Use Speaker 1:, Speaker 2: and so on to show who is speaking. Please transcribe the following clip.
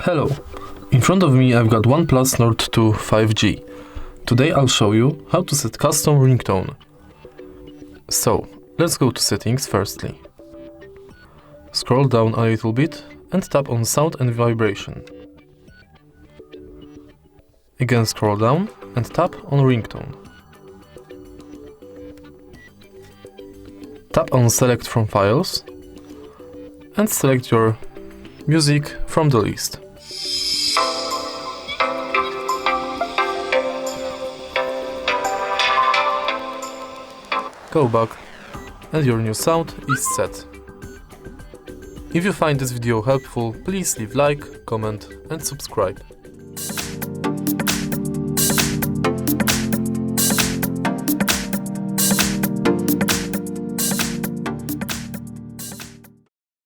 Speaker 1: Hello, in front of me I've got OnePlus Nord 2 5G. Today I'll show you how to set custom ringtone. So, let's go to settings firstly. Scroll down a little bit and tap on sound and vibration. Again scroll down and tap on ringtone. Tap on select from files and select your music from the list. Go back and your new sound is set. If you find this video helpful, please leave like, comment and subscribe.